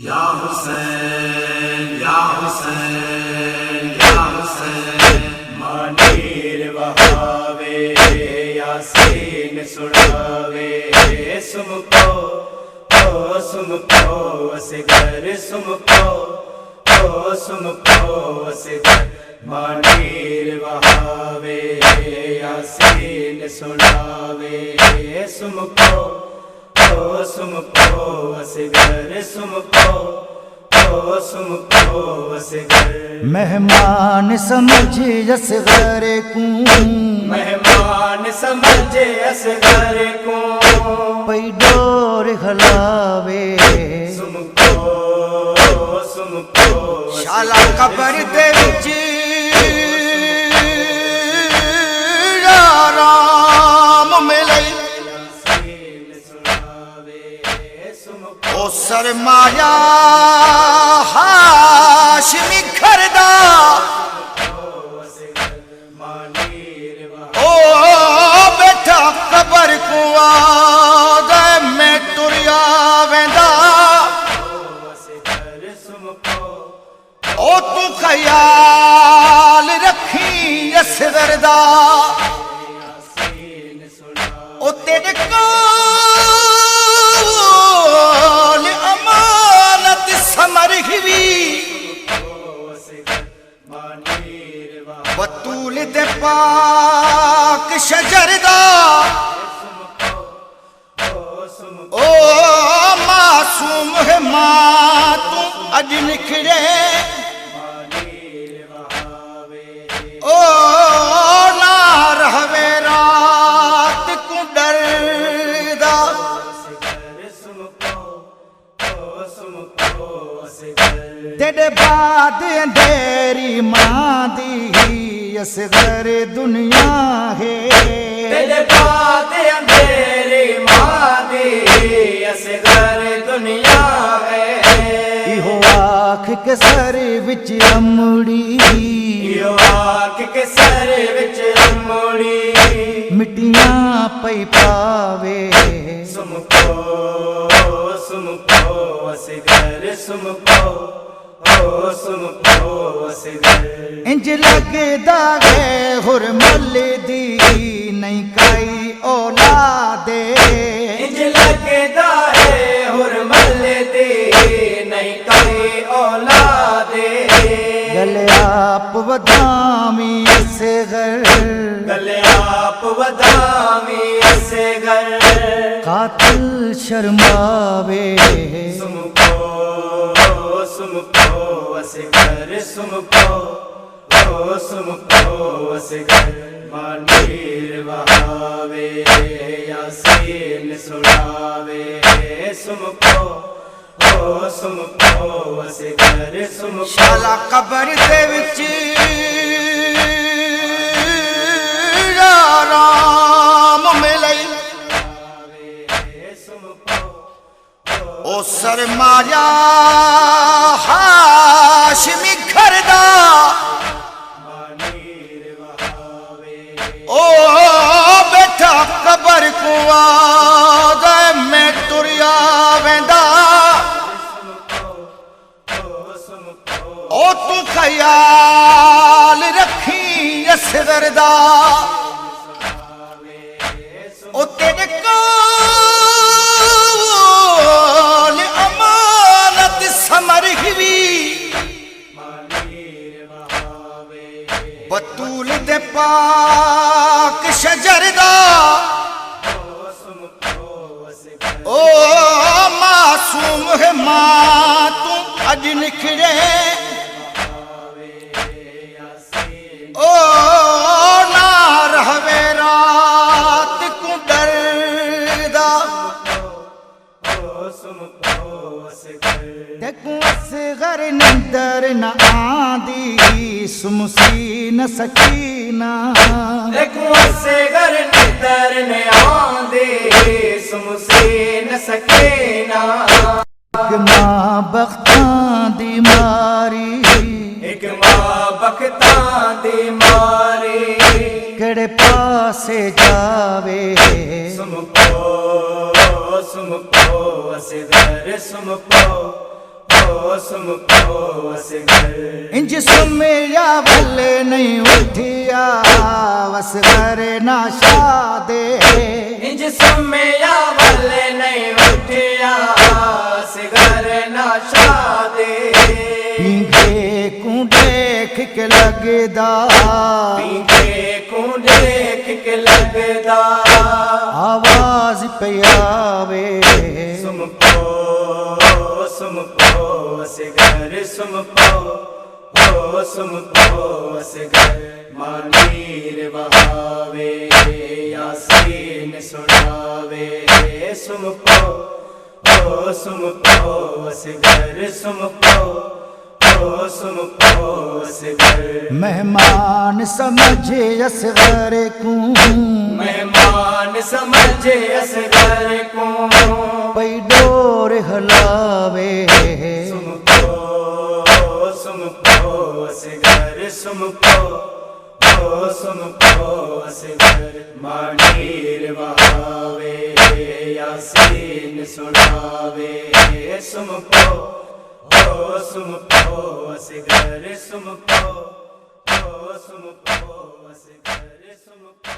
یا حسین یا حسین یا حسین مانیر وہاوے یاسین سڑاوے سمکو سمکو اصغر سمکو سمکو اصغر مانیر وہاوے یاسین سڑاوے سمکو سمکو اصغر سمکو سمکو اصغر مہمان سمجھ اصغر کو مہمان سمجھ اصغر کو پئی ڈور ہلاوے سمکو سمکو شالا قبر دے وچ آرام ملے او سرمایہ ہاشمی کھردا او بیٹھا قبر کو آدھے میں ٹریا ویندا او تو خیال رکھی اصغر دا او تیرے کول امانت سمر ہوئی بطول دے پاک شجر دا او معصوم ہے ماں تو اج نکھڑے او نہ رہوے رات کو ڈر دا تیرے بعد اندھیری ماں دی اصغر دنیا ہے تیرے بعد اندھیری ماں دی اصغر دنیا ہے ایہو آنکھ کے سر وچ امڑی ایہو آنکھ کے سر وچ امڑی مٹیاں پئی پاوے سمکو سمکو اصغر سمکو سمکو اصغر انج لگدا ہے حرمل دی نہیں کئی اولاد انج لگدا ہے حرمل دی نہیں کئی اولاد گلے آپ ودامی اصغر گلے آپ ودامی اصغر قاتل شرماوے سمکو سمکو اصغر سمکو سمکو اصغر مانیر وہاوے یاسین سڑاوے سمکو سمکو اصغر سمکو شالا قبر دے وچ آرام ملے او سرمایہ ہاشمی کھردا او بیٹھا قبر کو آدھے میں ٹریا ویندا او تو خیال رکھی اصغر دا او تیرے کول امانت سمر ہوئی بطول دے پاک شجر دا او معصوم ہے ماں تو اج نکھڑے او نہ رہوے رات کو ڈر دا دیکھو اصغر نندر نہ آندی سمسی نہ سکینہ دیکھو اصغر نندر نہ آندی سمسی نہ سکینہ ایک ماں بختاں دی ماری ایک ماں بختاں دی ماری کڑے پاسے جاوے سمکو سمکو اصغر سمکو سم پو اصغر انج سمیا والے نہیں اٹھیا وسغر نہ شادے انج سمیا والے نہیں اٹھیا اصغر نہ شادے پینگے کو دیکھ کے لگدا پینگے کو دیکھ کے لگدا آواز پہ آوے سم پو اصغر سم پو اصغر مانیر بہاوے یاسین سناوے سم پو اصغر سم پو اصغر مہمان سمجھے اصغر کو مہمان سمجھے اصغر کو پئی ڈور ہلاوے سم پو اصغر سم پو اصغر مانیر بہاوے یاسین سناوے سم پو اصغر سم پو اصغر سم پو